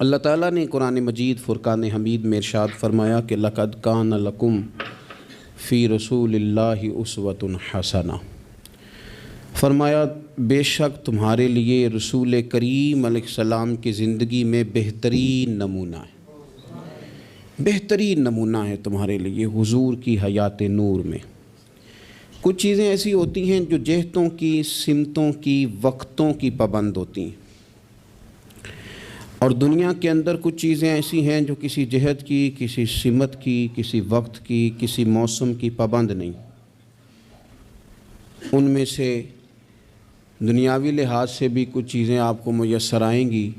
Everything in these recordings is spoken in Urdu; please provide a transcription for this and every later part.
اللہ تعالیٰ نے قرآن مجید فرقان حمید میں ارشاد فرمایا کہ لقد کان لکم فی رسول اللہ اسوۃ حسنہ، فرمایا بے شک تمہارے لیے رسول کریم علیہ السلام کی زندگی میں بہترین نمونہ ہے، بہترین نمونہ ہے تمہارے لیے حضور کی حیات نور میں۔ کچھ چیزیں ایسی ہوتی ہیں جو جہتوں کی، سمتوں کی، وقتوں کی پابند ہوتی ہیں، اور دنیا کے اندر کچھ چیزیں ایسی ہیں جو کسی جہت کی، کسی سمت کی، کسی وقت کی، کسی موسم کی پابند نہیں۔ ان میں سے دنیاوی لحاظ سے بھی کچھ چیزیں آپ کو میسر آئیں گی،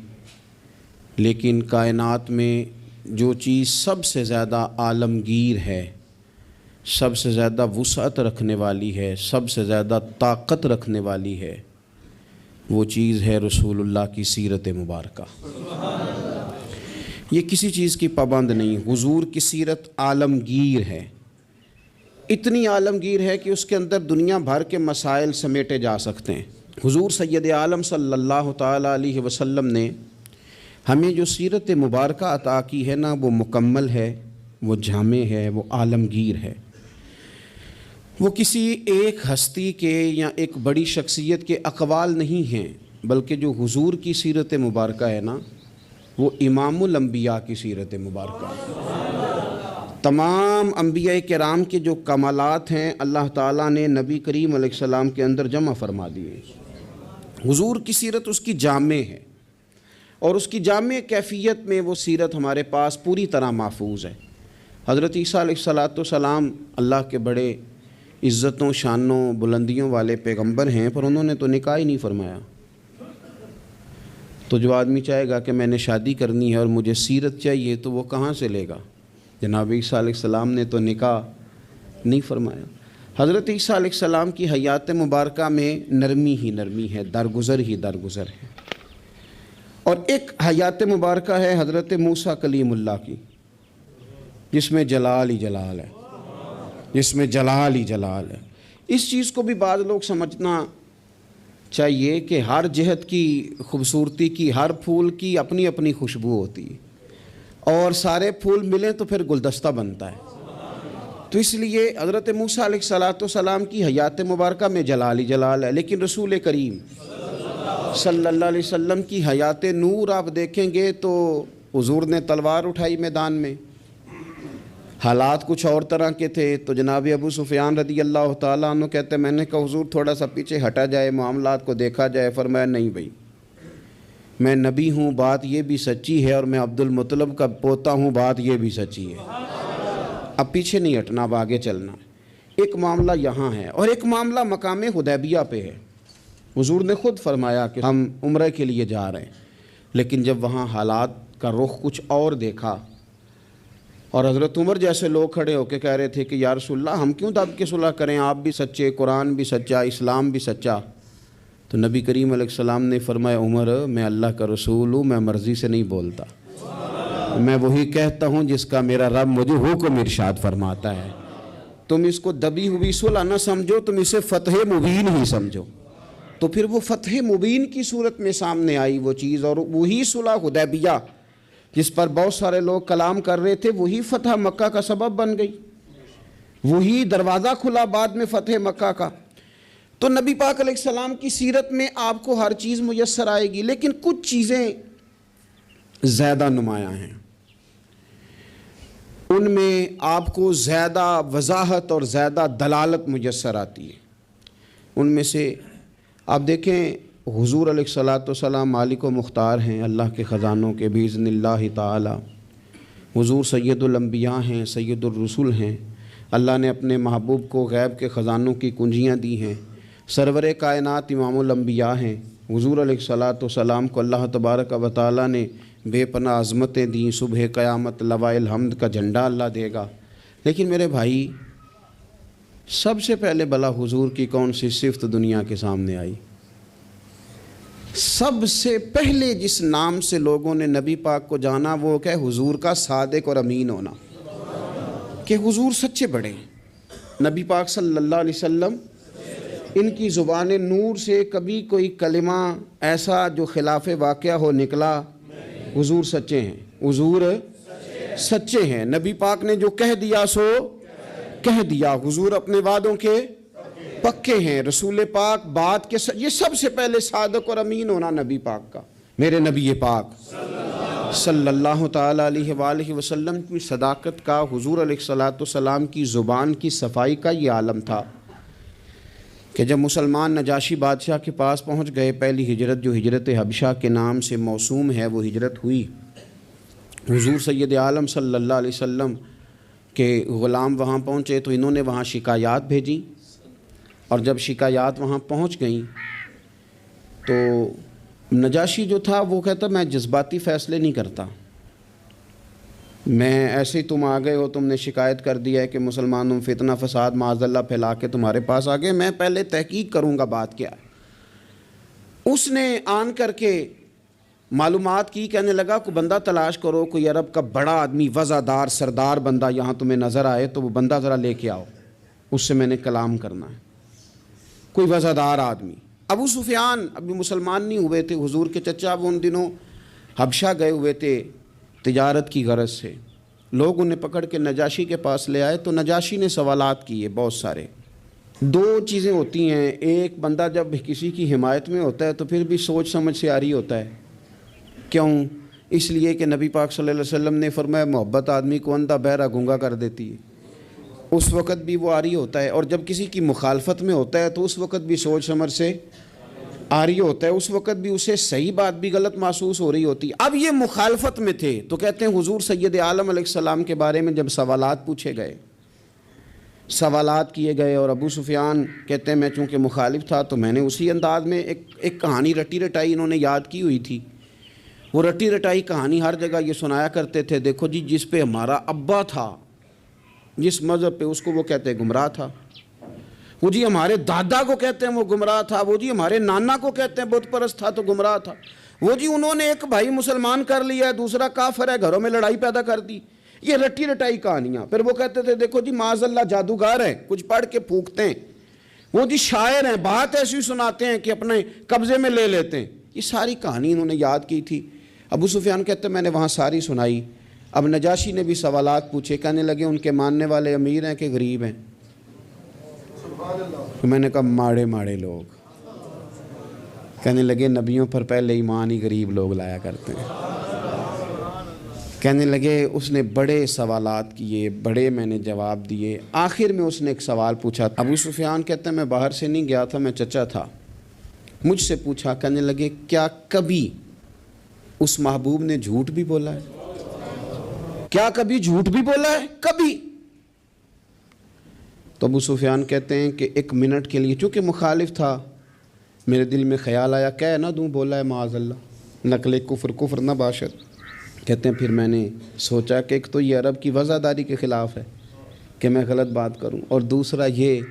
لیکن کائنات میں جو چیز سب سے زیادہ عالمگیر ہے، سب سے زیادہ وسعت رکھنے والی ہے، سب سے زیادہ طاقت رکھنے والی ہے، وہ چیز ہے رسول اللہ کی سیرت مبارکہ۔ یہ کسی چیز کی پابند نہیں، حضور کی سیرت عالمگیر ہے، اتنی عالمگیر ہے کہ اس کے اندر دنیا بھر کے مسائل سمیٹے جا سکتے ہیں۔ حضور سید عالم صلی اللہ تعالیٰ علیہ وسلم نے ہمیں جو سیرت مبارکہ عطا کی ہے نا، وہ مکمل ہے، وہ جامع ہے، وہ عالمگیر ہے۔ وہ کسی ایک ہستی کے یا ایک بڑی شخصیت کے اقوال نہیں ہیں، بلکہ جو حضور کی سیرت مبارکہ ہے نا، وہ امام الانبیاء کی سیرت مبارکہ ہے۔ تمام انبیاء کرام کے جو کمالات ہیں اللہ تعالیٰ نے نبی کریم علیہ السلام کے اندر جمع فرما دیے۔ حضور کی سیرت اس کی جامع ہے، اور اس کی جامع کیفیت میں وہ سیرت ہمارے پاس پوری طرح محفوظ ہے۔ حضرت عیسیٰ علیہ السلام اللہ کے بڑے عزتوں، شانوں، بلندیوں والے پیغمبر ہیں، پر انہوں نے تو نکاح ہی نہیں فرمایا۔ تو جو آدمی چاہے گا کہ میں نے شادی کرنی ہے اور مجھے سیرت چاہیے، تو وہ کہاں سے لے گا؟ جناب عیسیٰ علیہ السلام نے تو نکاح نہیں فرمایا۔ حضرت عیسیٰ علیہ السلام کی حیات مبارکہ میں نرمی ہی نرمی ہے، درگزر ہی درگزر ہے۔ اور ایک حیات مبارکہ ہے حضرت موسیٰ کلیم اللہ کی، جس میں جلال ہی جلال ہے، جس میں جلال ہی جلال ہے۔ اس چیز کو بھی بعض لوگ سمجھنا چاہیے کہ ہر جہت کی خوبصورتی کی، ہر پھول کی اپنی اپنی خوشبو ہوتی ہے، اور سارے پھول ملیں تو پھر گلدستہ بنتا ہے۔ تو اس لیے حضرت موسیٰ علیہ السلام کی حیات مبارکہ میں جلال ہی جلال ہے، لیکن رسول کریم صلی اللہ علیہ وسلم کی حیات نور آپ دیکھیں گے تو حضور نے تلوار اٹھائی میدان میں، حالات کچھ اور طرح کے تھے، تو جناب ابو سفیان رضی اللہ تعالیٰ عنہ کہتے ہیں میں نے کہا حضور تھوڑا سا پیچھے ہٹا جائے، معاملات کو دیکھا جائے۔ فرمایا نہیں بھائی، میں نبی ہوں، بات یہ بھی سچی ہے، اور میں عبد المطلب کا پوتا ہوں، بات یہ بھی سچی ہے۔ اب پیچھے نہیں ہٹنا، اب آگے چلنا۔ ایک معاملہ یہاں ہے، اور ایک معاملہ مقام حدیبیہ پہ ہے۔ حضور نے خود فرمایا کہ ہم عمرہ کے لیے جا رہے ہیں، لیکن جب وہاں حالات کا رخ کچھ اور دیکھا، اور حضرت عمر جیسے لوگ کھڑے ہو کے کہہ رہے تھے کہ یا رسول اللہ ہم کیوں دب کے صلح کریں، آپ بھی سچے، قرآن بھی سچا، اسلام بھی سچا، تو نبی کریم علیہ السلام نے فرمایا عمر میں اللہ کا رسول ہوں، میں مرضی سے نہیں بولتا، میں وہی کہتا ہوں جس کا میرا رب مجھے حکم ارشاد فرماتا ہے۔ تم اس کو دبی ہوئی صلح نہ سمجھو، تم اسے فتح مبین ہی سمجھو۔ تو پھر وہ فتح مبین کی صورت میں سامنے آئی وہ چیز، اور وہی صلح حدیبیہ جس پر بہت سارے لوگ کلام کر رہے تھے، وہی فتح مکہ کا سبب بن گئی، وہی دروازہ کھلا بعد میں فتح مکہ کا۔ تو نبی پاک علیہ السلام کی سیرت میں آپ کو ہر چیز میسر آئے گی، لیکن کچھ چیزیں زیادہ نمایاں ہیں، ان میں آپ کو زیادہ وضاحت اور زیادہ دلالت میسر آتی ہے۔ ان میں سے آپ دیکھیں حضور علیہ السلام مالک و مختار ہیں اللہ کے خزانوں کے باذن اللہ تعالی۔ حضور سید الانبیاء ہیں، سید الرسل ہیں، اللہ نے اپنے محبوب کو غیب کے خزانوں کی کنجیاں دی ہیں۔ سرور کائنات امام الانبیاء ہیں، حضور علیہ السلام کو اللہ تبارک و تعالی نے بے پناہ عظمتیں دیں، صبح قیامت لواء الحمد کا جھنڈا اللہ دے گا۔ لیکن میرے بھائی، سب سے پہلے بلا حضور کی کون سی صفت دنیا کے سامنے آئی؟ سب سے پہلے جس نام سے لوگوں نے نبی پاک کو جانا وہ کہ حضور کا صادق اور امین ہونا، کہ حضور سچے بڑے ہیں۔ نبی پاک صلی اللہ علیہ وسلم ان کی زبان نور سے کبھی کوئی کلمہ ایسا جو خلاف واقعہ ہو نکلا حضور سچے ہیں، حضور سچے ہیں، نبی پاک نے جو کہہ دیا سو کہہ دیا، حضور اپنے وعدوں کے پکے ہیں، رسول پاک بات کے یہ سب سے پہلے صادق اور امین ہونا نبی پاک کا، میرے نبی پاک صلی اللہ تعالیٰ علیہ وآلہ وسلم کی صداقت کا، حضور علیہ الصلوۃ والسلام کی زبان کی صفائی کا یہ عالم تھا کہ جب مسلمان نجاشی بادشاہ کے پاس پہنچ گئے، پہلی ہجرت جو ہجرت حبشہ کے نام سے موسوم ہے وہ ہجرت ہوئی، حضور سید عالم صلی اللہ علیہ وسلم کے غلام وہاں پہنچے تو انہوں نے وہاں شکایات بھیجیں، اور جب شکایات وہاں پہنچ گئیں تو نجاشی جو تھا وہ کہتا میں جذباتی فیصلے نہیں کرتا، میں ایسے ہی تم آ گئے ہو، تم نے شکایت کر دیا ہے کہ مسلمانوں فتنہ فساد معاذ اللہ پھیلا کے تمہارے پاس آ گئے، میں پہلے تحقیق کروں گا بات کیا ہے۔ اس نے آن کر کے معلومات کی، کہنے لگا کوئی بندہ تلاش کرو، کوئی عرب کا بڑا آدمی وزادار سردار بندہ یہاں تمہیں نظر آئے تو وہ بندہ ذرا لے کے آؤ، اس سے میں نے کلام کرنا ہے، کوئی وزادار آدمی۔ ابو سفیان ابھی مسلمان نہیں ہوئے تھے، حضور کے چچا، وہ ان دنوں حبشہ گئے ہوئے تھے تجارت کی غرض سے، لوگ انہیں پکڑ کے نجاشی کے پاس لے آئے تو نجاشی نے سوالات کیے بہت سارے۔ دو چیزیں ہوتی ہیں، ایک بندہ جب کسی کی حمایت میں ہوتا ہے تو پھر بھی سوچ سمجھ سے عاری ہوتا ہے، کیوں؟ اس لیے کہ نبی پاک صلی اللہ علیہ وسلم نے فرمایا محبت آدمی کو اندھا بہرا گونگا کر دیتی ہے، اس وقت بھی وہ عاری ہوتا ہے، اور جب کسی کی مخالفت میں ہوتا ہے تو اس وقت بھی سوچ سمجھ سے عاری ہوتا ہے، اس وقت بھی اسے صحیح بات بھی غلط محسوس ہو رہی ہوتی ہے۔ اب یہ مخالفت میں تھے تو کہتے ہیں حضور سید عالم علیہ السلام کے بارے میں جب سوالات پوچھے گئے، سوالات کیے گئے، اور ابو سفیان کہتے ہیں میں چونکہ مخالف تھا تو میں نے اسی انداز میں ایک کہانی رٹی رٹائی انہوں نے یاد کی ہوئی تھی، وہ رٹی رٹائی کہانی ہر جگہ یہ سنایا کرتے تھے، دیکھو جی جس پہ ہمارا ابا تھا، جس مذہب پہ، اس کو وہ کہتے ہیں گمراہ تھا، وہ جی ہمارے دادا کو کہتے ہیں وہ گمراہ تھا، وہ جی ہمارے نانا کو کہتے ہیں بت پرست تھا تو گمراہ تھا، وہ جی انہوں نے ایک بھائی مسلمان کر لیا ہے، دوسرا کافر ہے، گھروں میں لڑائی پیدا کر دی، یہ رٹی رٹائی کہانیاں۔ پھر وہ کہتے تھے دیکھو جی معاذ اللہ جادوگر ہیں، کچھ پڑھ کے پھونکتے ہیں، وہ جی شاعر ہیں، بات ایسی سناتے ہیں کہ اپنے قبضے میں لے لیتے ہیں، یہ ساری کہانی انہوں نے یاد کی تھی۔ ابو سفیان کہتے ہیں میں نے وہاں ساری سنائی، اب نجاشی نے بھی سوالات پوچھے، کہنے لگے ان کے ماننے والے امیر ہیں کہ غریب ہیں؟ تو میں نے کہا ماڑے ماڑے لوگ۔ کہنے لگے نبیوں پر پہلے ایمان ہی غریب لوگ لایا کرتے ہیں۔ کہنے لگے اس نے بڑے سوالات کیے، بڑے میں نے جواب دیے، آخر میں اس نے ایک سوال پوچھا۔ ابو سفیان کہتے ہیں میں باہر سے نہیں گیا تھا، میں چچا تھا، مجھ سے پوچھا، کہنے لگے کیا کبھی اس محبوب نے جھوٹ بھی بولا ہے؟ کیا کبھی جھوٹ بھی بولا ہے؟ کبھی؟ تو ابو سفیان کہتے ہیں کہ ایک منٹ کے لیے چونکہ مخالف تھا، میرے دل میں خیال آیا کہہ نہ دوں بولا ہے معاذ اللہ، نقل کفر نہ باشد۔ کہتے ہیں پھر میں نے سوچا کہ ایک تو یہ عرب کی وزاداری کے خلاف ہے کہ میں غلط بات کروں، اور دوسرا یہ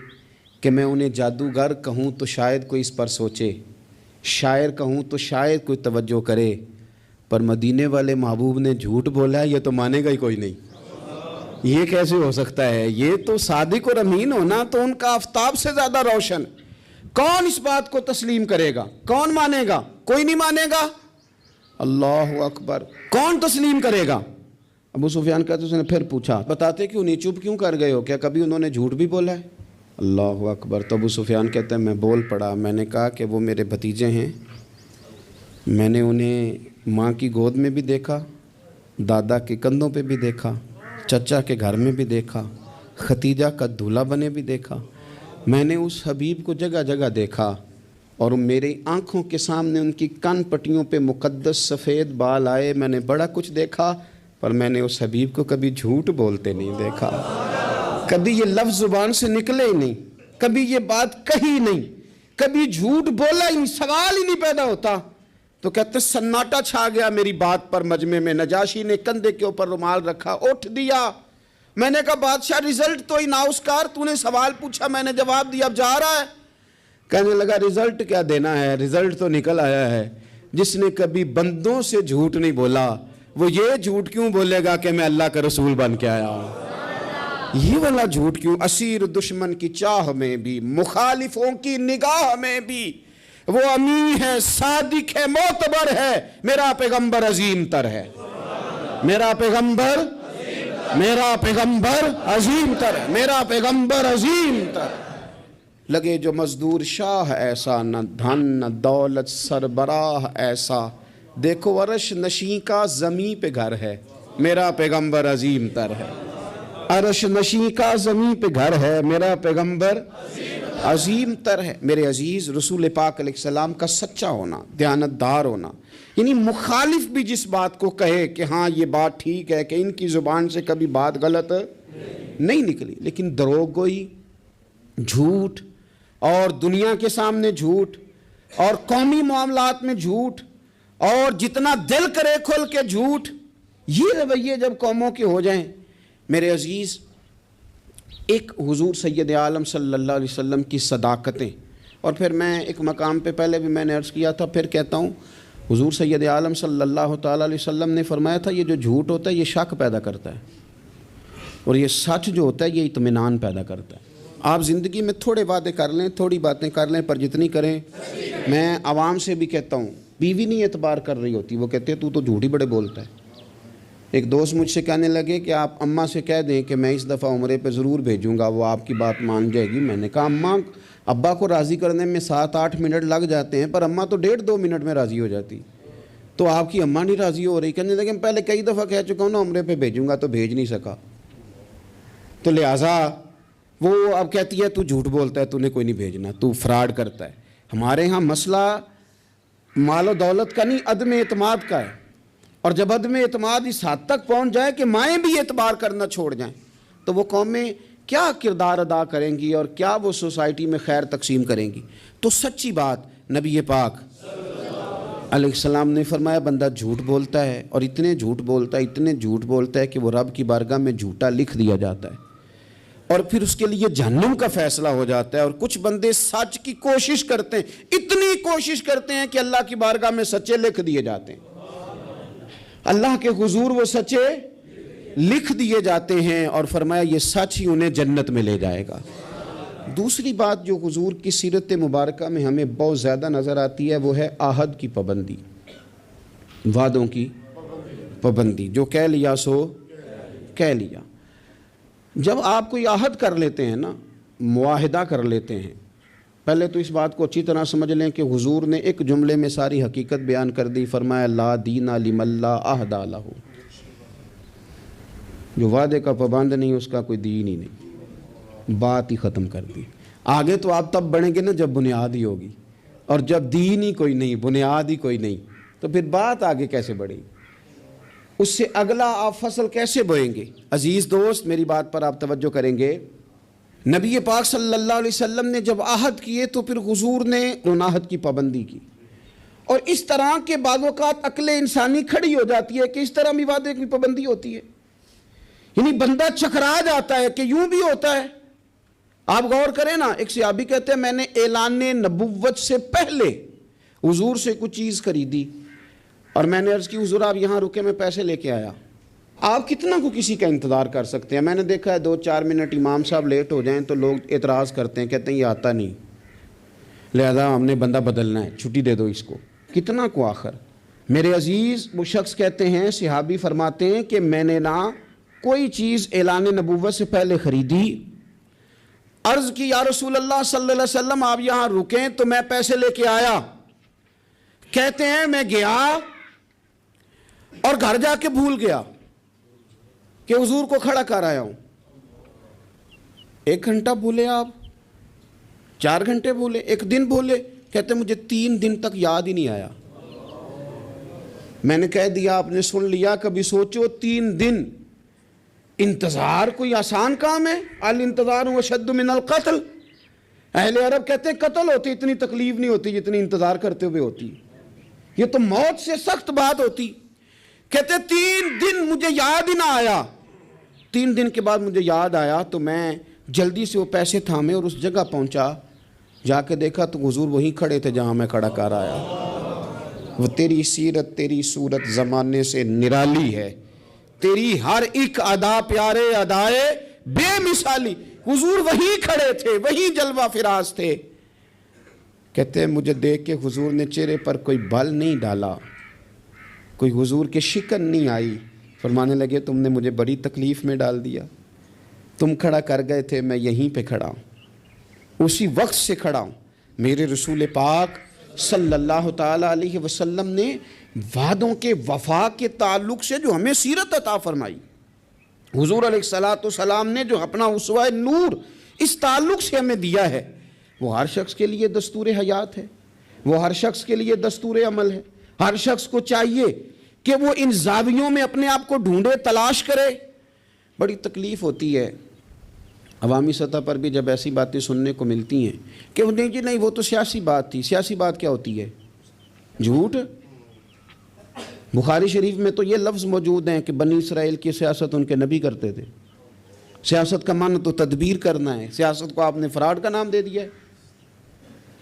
کہ میں انہیں جادوگر کہوں تو شاید کوئی اس پر سوچے، شاعر کہوں تو شاید کوئی توجہ کرے، پر مدینے والے محبوب نے جھوٹ بولا ہے یہ تو مانے گا ہی کوئی نہیں، یہ کیسے ہو سکتا ہے؟ یہ تو صادق اور امین ہونا تو ان کا آفتاب سے زیادہ روشن، کون اس بات کو تسلیم کرے گا؟ کون مانے گا؟ کوئی نہیں مانے گا۔ اللہ اکبر، کون تسلیم کرے گا؟ ابو سفیان کہتے اس نے پھر پوچھا بتاتے کیوں نہیں، چپ کیوں کر گئے ہو، کیا کبھی انہوں نے جھوٹ بھی بولا ہے؟ اللہ اکبر۔ تو ابو سفیان کہتے ہیں میں بول پڑا، میں نے کہا کہ وہ میرے بھتیجے ہیں، میں نے انہیں ماں کی گود میں بھی دیکھا، دادا کے کندھوں پہ بھی دیکھا، چچا کے گھر میں بھی دیکھا، ختیجہ کا دولہا بنے بھی دیکھا، میں نے اس حبیب کو جگہ جگہ دیکھا، اور میری آنکھوں کے سامنے ان کی کان پٹیوں پہ مقدس سفید بال آئے، میں نے بڑا کچھ دیکھا، پر میں نے اس حبیب کو کبھی جھوٹ بولتے نہیں دیکھا، کبھی یہ لفظ زبان سے نکلے ہی نہیں، کبھی یہ بات کہی نہیں، کبھی جھوٹ بولا ہی نہیں، سوال ہی نہیں پیدا ہوتا۔ تو کہتے سناٹا چھا گیا میری بات پر مجمع میں، نجاشی نے کندھے کے اوپر رومال رکھا، اٹھ دیا۔ میں نے کہا بادشاہ رزلٹ تو ہی ناؤسکار، تو نے سوال پوچھا میں نے جواب دیا، اب جا رہا ہے؟ کہنے لگا رزلٹ کیا دینا ہے، رزلٹ تو نکل آیا ہے، جس نے کبھی بندوں سے جھوٹ نہیں بولا وہ یہ جھوٹ کیوں بولے گا کہ میں اللہ کا رسول بن کے آیا ہوں؟ یہ والا جھوٹ کیوں؟ اسیر دشمن کی چاہ میں بھی، مخالفوں کی نگاہ میں بھی، وہ امی ہے، صادق ہے، معتبر ہے، میرا پیغمبر عظیم تر ہے، میرا پیغمبر عظیم تر ہے، میرا پیغمبر عظیم تر۔ لگے جو مزدور شاہ ایسا، نہ دھن نہ دولت سربراہ ایسا، دیکھو عرش نشیں کا زمیں پہ گھر ہے، میرا پیغمبر عظیم تر ہے۔ عرش نشیں کا زمیں پہ گھر ہے، میرا پیغمبر عظیم تر ہے۔ میرے عزیز، رسول پاک علیہ السلام کا سچا ہونا، دیانتدار ہونا، یعنی مخالف بھی جس بات کو کہے کہ ہاں یہ بات ٹھیک ہے، کہ ان کی زبان سے کبھی بات غلط نہیں نکلی، لیکن دروغ گوئی، جھوٹ، اور دنیا کے سامنے جھوٹ، اور قومی معاملات میں جھوٹ، اور جتنا دل کرے کھل کے جھوٹ، یہ رویے جب قوموں کے ہو جائیں، میرے عزیز، ایک حضور سید عالم صلی اللہ علیہ وسلم کی صداقتیں، اور پھر میں ایک مقام پہ پہلے بھی میں نے عرض کیا تھا، پھر کہتا ہوں، حضور سید عالم صلی اللہ تعالیٰ علیہ وسلم نے فرمایا تھا یہ جو جھوٹ ہوتا ہے یہ شک پیدا کرتا ہے، اور یہ سچ جو ہوتا ہے یہ اطمینان پیدا کرتا ہے۔ آپ زندگی میں تھوڑے وعدے کر لیں، تھوڑی باتیں کر لیں، پر جتنی کریں، میں عوام سے بھی کہتا ہوں، بیوی نہیں اعتبار کر رہی ہوتی، وہ کہتے ہیں تو جھوٹ ہی بڑے بولتا ہے۔ ایک دوست مجھ سے کہنے لگے کہ آپ اماں سے کہہ دیں کہ میں اس دفعہ عمرے پہ ضرور بھیجوں گا، وہ آپ کی بات مان جائے گی۔ میں نے کہا اماں ابا کو راضی کرنے میں 7-8 منٹ لگ جاتے ہیں، پر اماں تو 1.5-2 منٹ میں راضی ہو جاتی، تو آپ کی اماں نہیں راضی ہو رہی۔ کہنے لگے پہلے کئی دفعہ کہہ چکا ہوں نا عمرے پہ بھیجوں گا، تو بھیج نہیں سکا، تو لہٰذا وہ اب کہتی ہے تو جھوٹ بولتا ہے، تو نے کوئی نہیں بھیجنا، تو فراڈ کرتا ہے۔ ہمارے ہاں مسئلہ مال و دولت کا نہیں، عدم اعتماد کا ہے، اور جب عدم اعتماد اس حد تک پہنچ جائے کہ مائیں بھی اعتبار کرنا چھوڑ جائیں، تو وہ قومیں کیا کردار ادا کریں گی، اور کیا وہ سوسائٹی میں خیر تقسیم کریں گی۔ تو سچی بات، نبی پاک علیہ السلام نے فرمایا بندہ جھوٹ بولتا ہے، اور اتنے جھوٹ بولتا ہے کہ وہ رب کی بارگاہ میں جھوٹا لکھ دیا جاتا ہے، اور پھر اس کے لیے جہنم کا فیصلہ ہو جاتا ہے۔ اور کچھ بندے سچ کی کوشش کرتے ہیں، اتنی کوشش کرتے ہیں کہ اللہ کی بارگاہ میں سچے لکھ دیے جاتے ہیں، اللہ کے حضور وہ سچے لکھ دیے جاتے ہیں، اور فرمایا یہ سچ ہی انہیں جنت میں لے جائے گا۔ دوسری بات جو حضور کی سیرت مبارکہ میں ہمیں بہت زیادہ نظر آتی ہے، وہ ہے عہد کی پابندی، وعدوں کی پابندی، جو کہہ لیا سو کہہ لیا۔ جب آپ کوئی عہد کر لیتے ہیں نا، معاہدہ کر لیتے ہیں، پہلے تو اس بات کو اچھی طرح سمجھ لیں کہ حضور نے ایک جملے میں ساری حقیقت بیان کر دی، فرمایا لا دین لمن لا عہد لہ، جو وعدے کا پابند نہیں اس کا کوئی دین ہی نہیں، بات ہی ختم کر دی۔ آگے تو آپ تب بڑھیں گے نا جب بنیاد ہی ہوگی، اور جب دین ہی کوئی نہیں، بنیاد ہی کوئی نہیں، تو پھر بات آگے کیسے بڑھے گی، اس سے اگلا آپ فصل کیسے بوئیں گے؟ عزیز دوست، میری بات پر آپ توجہ کریں گے، نبی پاک صلی اللہ علیہ وسلم نے جب عہد کیے تو پھر حضور نے ان عہد کی پابندی کی، اور اس طرح کے بعض اوقات عقل انسانی کھڑی ہو جاتی ہے کہ اس طرح بھی وعدے کی پابندی ہوتی ہے، یعنی بندہ چکرا جاتا ہے کہ یوں بھی ہوتا ہے۔ آپ غور کریں نا، ایک صحابی کہتے ہیں میں نے اعلان نبوت سے پہلے حضور سے کچھ چیز خریدی، اور میں نے عرض کی حضور آپ یہاں رکے، میں پیسے لے کے آیا۔ آپ کتنا کو کسی کا انتظار کر سکتے ہیں؟ میں نے دیکھا ہے 2-4 منٹ امام صاحب لیٹ ہو جائیں تو لوگ اعتراض کرتے ہیں، کہتے ہیں یہ آتا نہیں، لہذا ہم نے بندہ بدلنا ہے، چھٹی دے دو اس کو۔ کتنا کو آخر؟ میرے عزیز، وہ شخص کہتے ہیں، صحابی فرماتے ہیں کہ میں نے نہ کوئی چیز اعلان نبوت سے پہلے خریدی، عرض کی یا رسول اللہ صلی اللہ علیہ وسلم آپ یہاں رکیں تو میں پیسے لے کے آیا۔ کہتے ہیں میں گیا اور گھر جا کے بھول گیا کہ حضور کو کھڑا کر آیا ہوں۔ 1 گھنٹہ بھولے آپ، 4 گھنٹے بھولے، 1 دن بھولے، کہتے مجھے 3 دن تک یاد ہی نہیں آیا۔ میں نے کہہ دیا آپ نے سن لیا، کبھی سوچو 3 دن انتظار کوئی آسان کام ہے؟ الانتظار اشد من القتل، اہل عرب کہتے ہیں قتل ہوتی اتنی تکلیف نہیں ہوتی جتنی انتظار کرتے ہوئے ہوتی، یہ تو موت سے سخت بات ہوتی۔ کہتے 3 دن مجھے یاد ہی نہ آیا، 3 دن کے بعد مجھے یاد آیا تو میں جلدی سے وہ پیسے تھامے اور اس جگہ پہنچا، جا کے دیکھا تو حضور وہیں کھڑے تھے جہاں میں کھڑا کر آیا۔ وہ تیری سیرت تیری صورت زمانے سے نرالی ہے، تیری ہر ایک ادا پیارے ادائے بے مثالی۔ حضور وہیں کھڑے تھے، وہیں جلوہ فراز تھے، کہتے ہیں مجھے دیکھ کے حضور نے چہرے پر کوئی بل نہیں ڈالا، کوئی حضور کے شکن نہیں آئی. فرمانے لگے تم نے مجھے بڑی تکلیف میں ڈال دیا، تم کھڑا کر گئے تھے، میں یہیں پہ کھڑا ہوں، اسی وقت سے کھڑا ہوں. میرے رسول پاک صلی اللہ تعالیٰ علیہ وسلم نے وعدوں کے وفا کے تعلق سے جو ہمیں سیرت عطا فرمائی، حضور علیہ الصلوۃ والسلام نے جو اپنا اسوہ نور اس تعلق سے ہمیں دیا ہے، وہ ہر شخص کے لیے دستور حیات ہے، وہ ہر شخص کے لیے دستور عمل ہے. ہر شخص کو چاہیے کہ وہ ان زاویوں میں اپنے آپ کو ڈھونڈے، تلاش کرے. بڑی تکلیف ہوتی ہے عوامی سطح پر بھی جب ایسی باتیں سننے کو ملتی ہیں کہ نہیں جی نہیں وہ تو سیاسی بات تھی. سیاسی بات کیا ہوتی ہے؟ جھوٹ. بخاری شریف میں تو یہ لفظ موجود ہیں کہ بنی اسرائیل کی سیاست ان کے نبی کرتے تھے. سیاست کا معنی تو تدبیر کرنا ہے، سیاست کو آپ نے فراڈ کا نام دے دیا ہے.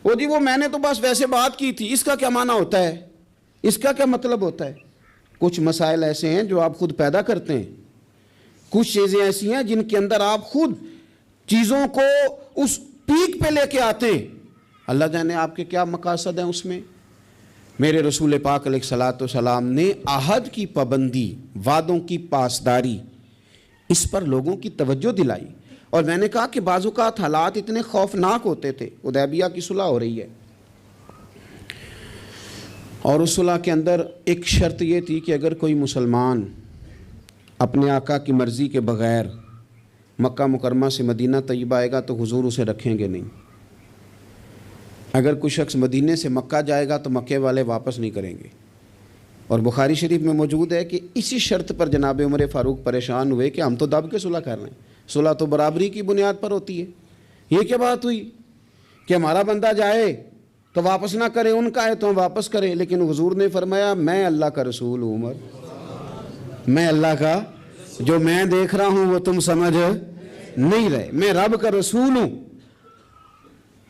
وہ جی وہ میں نے تو بس ویسے بات کی تھی، اس کا کیا معنی ہوتا ہے، اس کا کیا مطلب ہوتا ہے؟ کچھ مسائل ایسے ہیں جو آپ خود پیدا کرتے ہیں، کچھ چیزیں ایسی ہیں جن کے اندر آپ خود چیزوں کو اس پیک پہ لے کے آتے ہیں. اللہ جانے آپ کے کیا مقاصد ہیں اس میں. میرے رسول پاک علیہ الصلوۃ والسلام نے عہد کی پابندی، وعدوں کی پاسداری، اس پر لوگوں کی توجہ دلائی. اور میں نے کہا کہ بعض اوقات حالات اتنے خوفناک ہوتے تھے. حدیبیہ کی صلح ہو رہی ہے اور اس صلح کے اندر ایک شرط یہ تھی کہ اگر کوئی مسلمان اپنے آقا کی مرضی کے بغیر مکہ مکرمہ سے مدینہ طیبہ آئے گا تو حضور اسے رکھیں گے نہیں. اگر کوئی شخص مدینے سے مکہ جائے گا تو مکے والے واپس نہیں کریں گے. اور بخاری شریف میں موجود ہے کہ اسی شرط پر جناب عمر فاروق پریشان ہوئے کہ ہم تو دب کے صلح کر رہے ہیں، صلح تو برابری کی بنیاد پر ہوتی ہے. یہ کیا بات ہوئی کہ ہمارا بندہ جائے تو واپس نہ کرے، ان کا ہے تو ہم واپس کریں. لیکن حضور نے فرمایا میں اللہ کا رسول ہوں عمر، میں اللہ کا، جو میں دیکھ رہا ہوں وہ تم سمجھ نہیں رہے، میں رب کا رسول ہوں.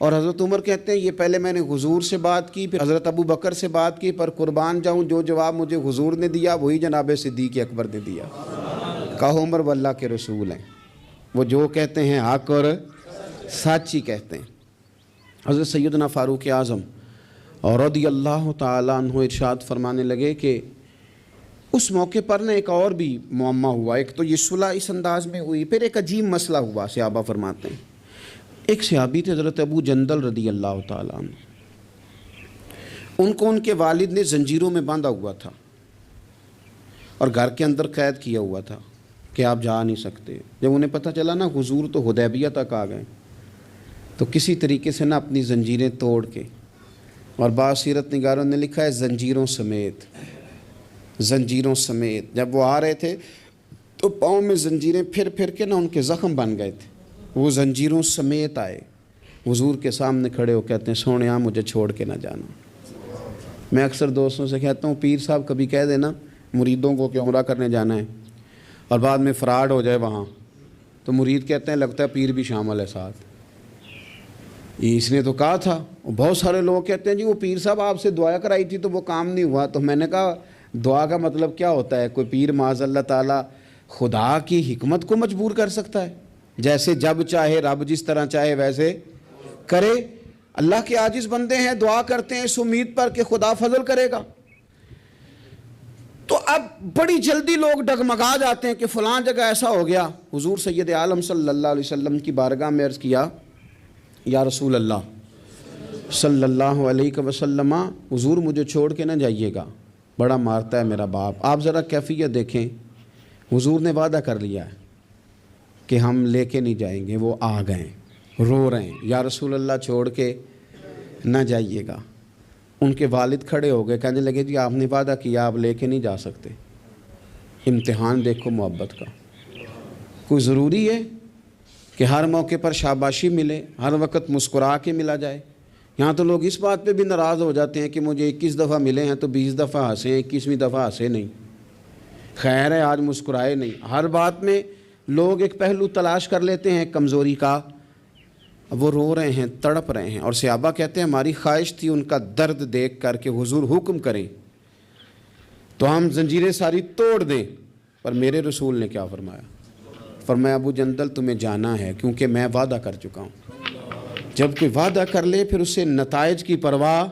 اور حضرت عمر کہتے ہیں یہ پہلے میں نے حضور سے بات کی، پھر حضرت ابو بکر سے بات کی، پر قربان جاؤں جو جواب مجھے حضور نے دیا وہی جناب صدیق اکبر نے دیا. کہو عمر وہ اللہ کے رسول ہیں، وہ جو کہتے ہیں حق اور سچ ہی کہتے ہیں. حضرت سیدنا فاروق اعظم اور رضی اللہ تعالیٰ عنہ ارشاد فرمانے لگے کہ اس موقع پر نہ ایک اور بھی معمہ ہوا. ایک تو یہ صلح اس انداز میں ہوئی، پھر ایک عجیب مسئلہ ہوا. صحابہ فرماتے ہیں ایک صحابی تھے حضرت ابو جندل رضی اللہ تعالیٰ عنہ، ان کو ان کے والد نے زنجیروں میں باندھا ہوا تھا اور گھر کے اندر قید کیا ہوا تھا کہ آپ جا نہیں سکتے. جب انہیں پتہ چلا نا حضور تو حدیبیہ تک آ گئے تو کسی طریقے سے نا اپنی زنجیریں توڑ کے، اور بعض سیرت نگاروں نے لکھا ہے زنجیروں سمیت، زنجیروں سمیت جب وہ آ رہے تھے تو پاؤں میں زنجیریں پھر پھر کے نا ان کے زخم بن گئے تھے. وہ زنجیروں سمیت آئے حضور کے سامنے کھڑے ہو کہتے ہیں سونے مجھے چھوڑ کے نہ جانا. میں اکثر دوستوں سے کہتا ہوں پیر صاحب کبھی کہہ دینا مریدوں کو کہ عمرہ کرنے جانا ہے اور بعد میں فراڈ ہو جائے وہاں تو مرید کہتے ہیں لگتا ہے پیر بھی شامل ہے ساتھ. اس نے تو کہا تھا. بہت سارے لوگ کہتے ہیں جی وہ پیر صاحب آپ سے دعا کرائی تھی تو وہ کام نہیں ہوا. تو میں نے کہا دعا کا مطلب کیا ہوتا ہے؟ کوئی پیر معاذ اللہ تعالیٰ خدا کی حکمت کو مجبور کر سکتا ہے؟ جیسے جب چاہے رب جس طرح چاہے ویسے کرے. اللہ کے عاجز بندے ہیں، دعا کرتے ہیں اس امید پر کہ خدا فضل کرے گا. تو اب بڑی جلدی لوگ ڈگمگا جاتے ہیں کہ فلاں جگہ ایسا ہو گیا. حضور سید عالم صلی اللہ علیہ وسلم کی بارگاہ میں عرض کیا یا رسول اللہ صلی اللہ علیہ وسلم، حضور مجھے چھوڑ کے نہ جائیے گا، بڑا مارتا ہے میرا باپ. آپ ذرا کیفیت دیکھیں. حضور نے وعدہ کر لیا ہے کہ ہم لے کے نہیں جائیں گے. وہ آ گئے رو رہے ہیں یا رسول اللہ چھوڑ کے نہ جائیے گا. ان کے والد کھڑے ہو گئے کہنے لگے جی آپ نے وعدہ کیا آپ لے کے نہیں جا سکتے. امتحان دیکھو محبت کا. کوئی ضروری ہے کہ ہر موقع پر شاباشی ملے، ہر وقت مسکرا کے ملا جائے؟ یہاں تو لوگ اس بات پہ بھی ناراض ہو جاتے ہیں کہ مجھے 21 دفعہ ملے ہیں تو 20 دفعہ ہنسے، 21ویں دفعہ ہنسے نہیں. خیر ہے آج مسکرائے نہیں. ہر بات میں لوگ ایک پہلو تلاش کر لیتے ہیں کمزوری کا. وہ رو رہے ہیں، تڑپ رہے ہیں. اور صحابہ کہتے ہیں ہماری خواہش تھی ان کا درد دیکھ کر کے حضور حکم کریں تو ہم زنجیریں ساری توڑ دیں. پر میرے رسول نے کیا فرمایا؟ فرمایا ابو جندل تمہیں جانا ہے کیونکہ میں وعدہ کر چکا ہوں. جب کوئی وعدہ کر لے پھر اس سے نتائج کی پرواہ،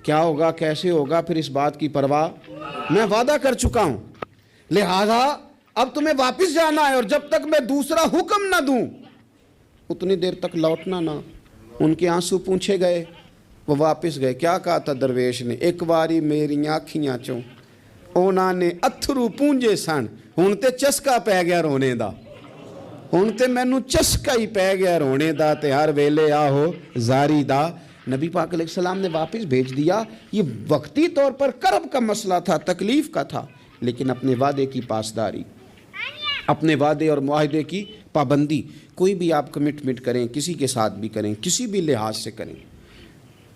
کیا ہوگا کیسے ہوگا، پھر اس بات کی پرواہ، میں وعدہ کر چکا ہوں لہذا اب تمہیں واپس جانا ہے، اور جب تک میں دوسرا حکم نہ دوں اتنی دیر تک لوٹنا نہ۔ ان کے آنسو پونچھے گئے، وہ واپس گئے۔ کیا کہا تھا درویش نے؟ ایک واری میری آنکھیاں چوں اونا نے اتھرو پونجے سن، ہن تے چسکا پی گیا رونے دا، ہن تے مینوں چسکا ہی پی گیا رونے دا، تے ہر ویلے آہو زاری دا۔ نبی پاک علیہ السلام نے واپس بھیج دیا۔ یہ وقتی طور پر کرب کا مسئلہ تھا، تکلیف کا تھا، لیکن اپنے وعدے کی پاسداری، اپنے وعدے اور معاہدے کی پابندی۔ کوئی بھی آپ کمٹمنٹ کریں، کسی کے ساتھ بھی کریں، کسی بھی لحاظ سے کریں،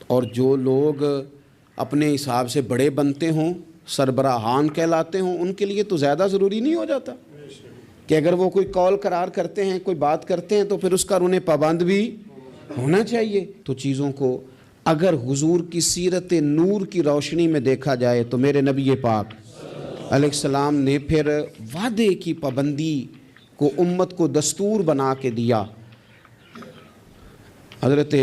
اور جو لوگ اپنے حساب سے بڑے بنتے ہوں، سربراہان کہلاتے ہوں، ان کے لیے تو زیادہ ضروری نہیں ہو جاتا کہ اگر وہ کوئی کال قرار کرتے ہیں، کوئی بات کرتے ہیں، تو پھر اس کا انہیں پابند بھی ہونا چاہیے۔ تو چیزوں کو اگر حضور کی سیرت نور کی روشنی میں دیکھا جائے تو میرے نبی پاک علیہ السلام نے پھر وعدے کی پابندی کو امت کو دستور بنا کے دیا۔ حضرت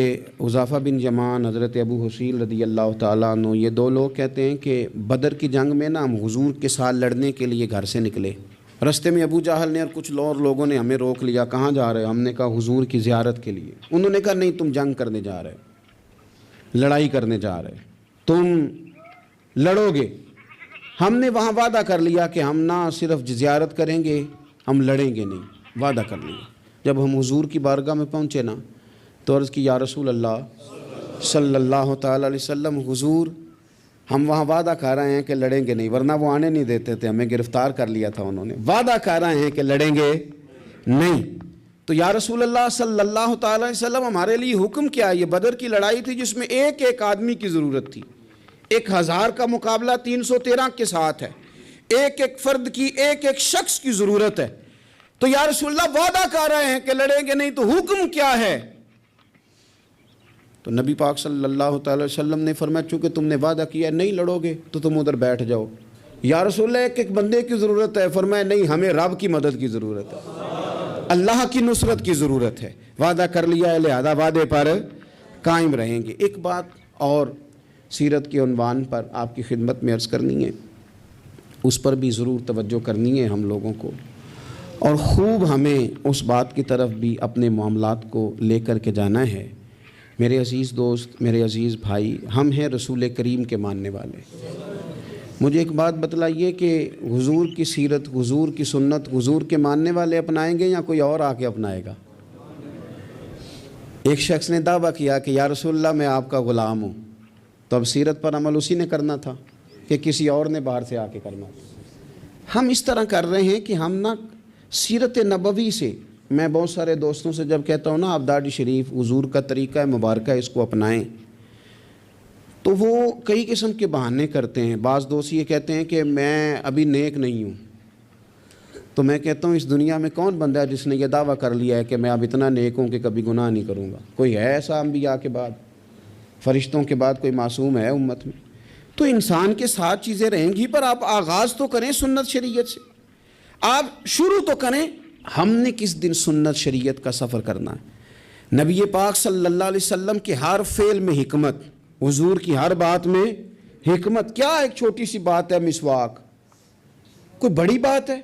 حذیفہ بن یمان، حضرت ابو حسیل رضی اللہ تعالیٰ عنہ، یہ دو لوگ کہتے ہیں کہ بدر کی جنگ میں نا ہم حضور کے ساتھ لڑنے کے لیے گھر سے نکلے، رستے میں ابو جہل نے اور کچھ اور لوگوں نے ہمیں روک لیا، کہاں جا رہے ہو؟ ہم نے کہا حضور کی زیارت کے لیے۔ انہوں نے کہا نہیں، تم جنگ کرنے جا رہے ہو، لڑائی کرنے جا رہے ہو، تم لڑو گے۔ ہم نے وہاں وعدہ کر لیا کہ ہم نہ صرف زیارت کریں گے، ہم لڑیں گے نہیں، وعدہ کر لیا۔ جب ہم حضور کی بارگاہ میں پہنچے نا تو عرض کی یا رسول اللہ صلی اللہ تعالیٰ علیہ وسلم، حضور ہم وہاں وعدہ کر رہے ہیں کہ لڑیں گے نہیں، ورنہ وہ آنے نہیں دیتے تھے، ہمیں گرفتار کر لیا تھا انہوں نے، وعدہ کر رہے ہیں کہ لڑیں گے نہیں۔ تو یا رسول اللہ صلی اللہ تعالیٰ علیہ وسلم ہمارے لیے حکم کیا ہے؟ یہ بدر کی لڑائی تھی جس میں ایک ایک آدمی کی ضرورت تھی، 1000 کا مقابلہ 313 کے ساتھ ہے، ایک ایک فرد کی، ایک ایک شخص کی ضرورت ہے۔ تو یا رسول اللہ وعدہ کر رہے ہیں کہ لڑیں گے نہیں، تو حکم کیا ہے؟ تو نبی پاک صلی اللہ تعالی وسلم نے فرمایا چونکہ تم نے وعدہ کیا نہیں لڑو گے تو تم ادھر بیٹھ جاؤ۔ یا رسول اللہ ایک ایک بندے کی ضرورت ہے، فرمایا نہیں، ہمیں رب کی مدد کی ضرورت ہے، اللہ کی نصرت کی ضرورت ہے، وعدہ کر لیا ہے لہذا وعدے پر قائم رہیں گے۔ ایک بات اور سیرت کے عنوان پر آپ کی خدمت میں عرض کرنی ہے، اس پر بھی ضرور توجہ کرنی ہے ہم لوگوں کو، اور خوب ہمیں اس بات کی طرف بھی اپنے معاملات کو لے کر کے جانا ہے۔ میرے عزیز دوست، میرے عزیز بھائی، ہم ہیں رسول کریم کے ماننے والے۔ مجھے ایک بات بتلائیے کہ حضور کی سیرت، حضور کی سنت، حضور کے ماننے والے اپنائیں گے یا کوئی اور آ کے اپنائے گا؟ ایک شخص نے دعویٰ کیا کہ یا رسول اللہ میں آپ کا غلام ہوں، تو اب سیرت پر عمل اسی نے کرنا تھا کہ کسی اور نے باہر سے آ کے کرنا تھا؟ ہم اس طرح کر رہے ہیں کہ ہم نہ سیرت نبوی سے، میں بہت سارے دوستوں سے جب کہتا ہوں نا آپ داڑھی شریف حضور کا طریقہ ہے مبارکہ اس کو اپنائیں، تو وہ کئی قسم کے بہانے کرتے ہیں۔ بعض دوست یہ کہتے ہیں کہ میں ابھی نیک نہیں ہوں، تو میں کہتا ہوں اس دنیا میں کون بندہ ہے جس نے یہ دعویٰ کر لیا ہے کہ میں اب اتنا نیک ہوں کہ کبھی گناہ نہیں کروں گا؟ کوئی ہے ایسا انبیاء کے بعد، فرشتوں کے بعد کوئی معصوم ہے امت میں؟ تو انسان کے ساتھ چیزیں رہیں گی، پر آپ آغاز تو کریں سنت شریعت سے، آپ شروع تو کریں۔ ہم نے کس دن سنت شریعت کا سفر کرنا ہے؟ نبی پاک صلی اللہ علیہ وسلم کے ہر فعل میں حکمت، حضور کی ہر بات میں حکمت۔ کیا ایک چھوٹی سی بات ہے مسواک، کوئی بڑی بات ہے؟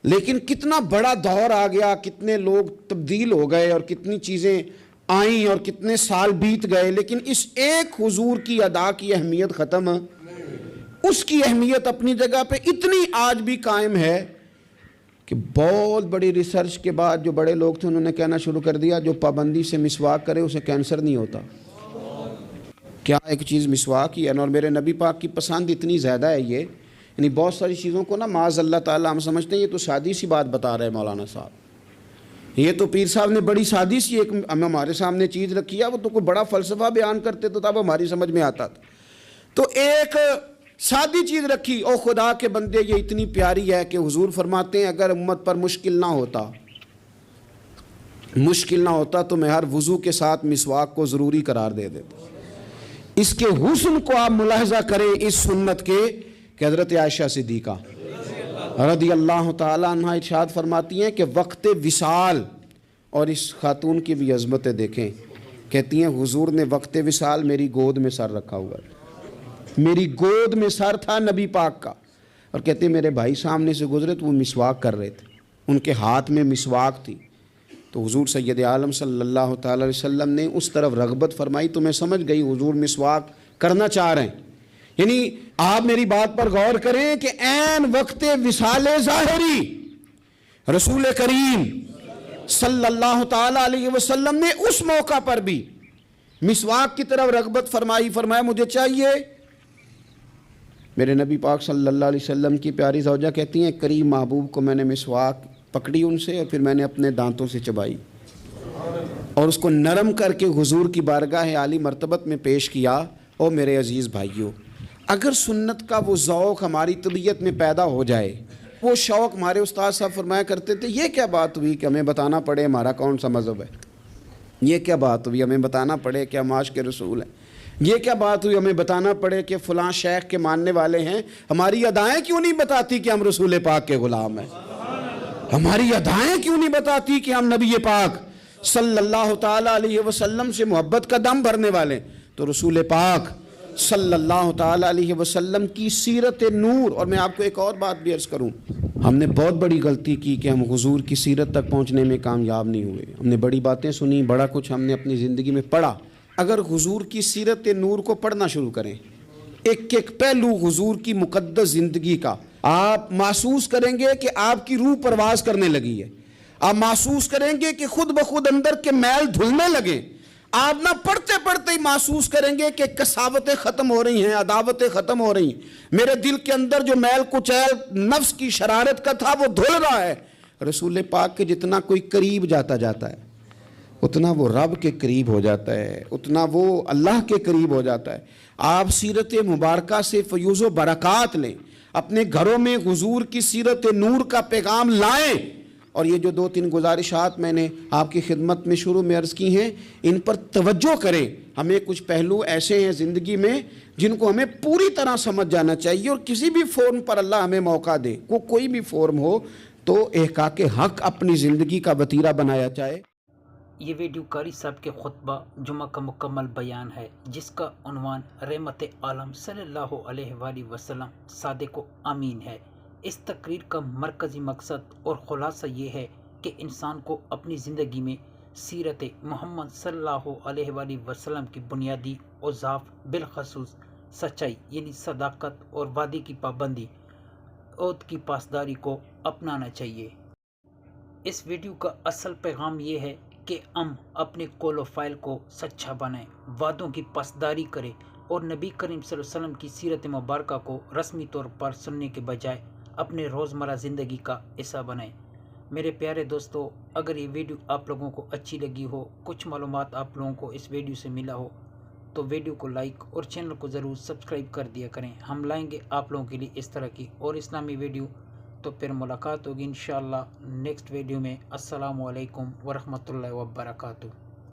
لیکن کتنا بڑا دور آ گیا، کتنے لوگ تبدیل ہو گئے اور کتنی چیزیں آئیں اور کتنے سال بیت گئے، لیکن اس ایک حضور کی ادا کی اہمیت ختم، اس کی اہمیت اپنی جگہ پہ اتنی آج بھی قائم ہے کہ بہت بڑی ریسرچ کے بعد جو بڑے لوگ تھے انہوں نے کہنا شروع کر دیا جو پابندی سے مسواک کرے اسے کینسر نہیں ہوتا۔ کیا ایک چیز مسواک ہی ہے، اور میرے نبی پاک کی پسند اتنی زیادہ ہے یہ، یعنی بہت ساری چیزوں کو نا معاذ اللہ تعالیٰ ہم سمجھتے ہیں یہ تو سادی سی بات بتا رہے مولانا صاحب، یہ تو پیر صاحب نے بڑی سادی سی ایک ہمارے سامنے چیز رکھی ہے، وہ تو کوئی بڑا فلسفہ بیان کرتے تو تب ہماری سمجھ میں آتا تھا۔ تو ایک سادی چیز رکھی، او خدا کے بندے یہ اتنی پیاری ہے کہ حضور فرماتے ہیں اگر امت پر مشکل نہ ہوتا تو میں ہر وضو کے ساتھ مسواک کو ضروری قرار دے دیتا۔ اس کے حسن کو آپ ملاحظہ کریں اس سنت کے کہ حضرت عائشہ صدیقہ رضی اللہ تعالیٰ عنہ ارشاد فرماتی ہیں کہ وقت وصال، اور اس خاتون کی بھی عظمتیں دیکھیں، کہتی ہیں حضور نے وقت وصال میری گود میں سر رکھا ہوا ہے، میری گود میں سر تھا نبی پاک کا، اور کہتے ہیں میرے بھائی سامنے سے گزرے تو وہ مسواک کر رہے تھے، ان کے ہاتھ میں مسواک تھی، تو حضور سید عالم صلی اللہ تعالی علیہ وسلم نے اس طرف رغبت فرمائی، تو میں سمجھ گئی حضور مسواک کرنا چاہ رہے ہیں۔ یعنی آپ میری بات پر غور کریں کہ عین وقت وصال ظاہری رسول کریم صلی اللہ تعالی علیہ وسلم نے اس موقع پر بھی مسواک کی طرف رغبت فرمائی، فرمایا مجھے چاہیے۔ میرے نبی پاک صلی اللہ علیہ وسلم کی پیاری زوجہ کہتی ہیں کریم محبوب کو میں نے مسواک پکڑی ان سے، اور پھر میں نے اپنے دانتوں سے چبائی اور اس کو نرم کر کے حضور کی بارگاہ عالی مرتبت میں پیش کیا۔ او میرے عزیز بھائیوں، اگر سنت کا وہ ذوق ہماری طبیعت میں پیدا ہو جائے، وہ شوق، ہمارے استاد صاحب فرمایا کرتے تھے یہ کیا بات ہوئی کہ ہمیں بتانا پڑے ہمارا کون سا مذہب ہے، یہ کیا بات ہوئی ہمیں بتانا پڑے کہ ہم عاشق رسول ہیں، یہ کیا بات ہوئی ہمیں بتانا پڑے کہ فلاں شیخ کے ماننے والے ہیں، ہماری ادائیں کیوں نہیں بتاتی کہ ہم رسول پاک کے غلام ہیں، ہماری ادائیں کیوں نہیں بتاتی کہ ہم نبی پاک صلی اللہ تعالی علیہ وسلم سے محبت کا دم بھرنے والے۔ تو رسول پاک صلی اللہ تعالی علیہ وسلم کی سیرت نور، اور میں آپ کو ایک اور بات بھی عرض کروں، ہم نے بہت بڑی غلطی کی کہ ہم حضور کی سیرت تک پہنچنے میں کامیاب نہیں ہوئے، ہم نے بڑی باتیں سنی، بڑا کچھ ہم نے اپنی زندگی میں پڑھا۔ اگر حضور کی سیرت نور کو پڑھنا شروع کریں، ایک ایک پہلو حضور کی مقدس زندگی کا، آپ محسوس کریں گے کہ آپ کی روح پرواز کرنے لگی ہے، آپ محسوس کریں گے کہ خود بخود اندر کے میل دھلنے لگے، آپ نہ پڑھتے پڑھتے ہی محسوس کریں گے کہ کساوتیں ختم ہو رہی ہیں، عداوتیں ختم ہو رہی ہیں، میرے دل کے اندر جو میل کچیل نفس کی شرارت کا تھا وہ دھل رہا ہے۔ رسول پاک کے جتنا کوئی قریب جاتا ہے اتنا وہ رب کے قریب ہو جاتا ہے، اتنا وہ اللہ کے قریب ہو جاتا ہے۔ آپ سیرت مبارکہ سے فیوز و برکات لیں، اپنے گھروں میں حضور کی سیرت نور کا پیغام لائیں، اور یہ جو 2-3 گزارشات میں نے آپ کی خدمت میں شروع میں عرض کی ہیں ان پر توجہ کریں۔ ہمیں کچھ پہلو ایسے ہیں زندگی میں جن کو ہمیں پوری طرح سمجھ جانا چاہیے، اور کسی بھی فورم پر اللہ ہمیں موقع دے، کوئی بھی فورم ہو تو احقاق حق اپنی زندگی کا وتیرہ بنایا جائے۔ یہ ویڈیو قاری صاحب کے خطبہ جمعہ کا مکمل بیان ہے، جس کا عنوان رحمت عالم صلی اللہ علیہ وآلہ وسلم صادق و امین ہے۔ اس تقریر کا مرکزی مقصد اور خلاصہ یہ ہے کہ انسان کو اپنی زندگی میں سیرت محمد صلی اللہ علیہ وآلہ وسلم کی بنیادی اوصاف بالخصوص سچائی یعنی صداقت اور وعدے کی پابندی، عہد کی پاسداری کو اپنانا چاہیے۔ اس ویڈیو کا اصل پیغام یہ ہے کہ ہم اپنے قول و فعل کو سچا بنائیں، وعدوں کی پاسداری کریں، اور نبی کریم صلی اللہ علیہ وسلم کی سیرت مبارکہ کو رسمی طور پر سننے کے بجائے اپنے روزمرہ زندگی کا حصہ بنائیں۔ میرے پیارے دوستو، اگر یہ ویڈیو آپ لوگوں کو اچھی لگی ہو، کچھ معلومات آپ لوگوں کو اس ویڈیو سے ملا ہو، تو ویڈیو کو لائک اور چینل کو ضرور سبسکرائب کر دیا کریں۔ ہم لائیں گے آپ لوگوں کے لیے اس طرح کی اور اسلامی ویڈیو، تو پھر ملاقات ہوگی انشاءاللہ نیکسٹ ویڈیو میں۔ السلام علیکم ورحمۃ اللہ وبرکاتہ۔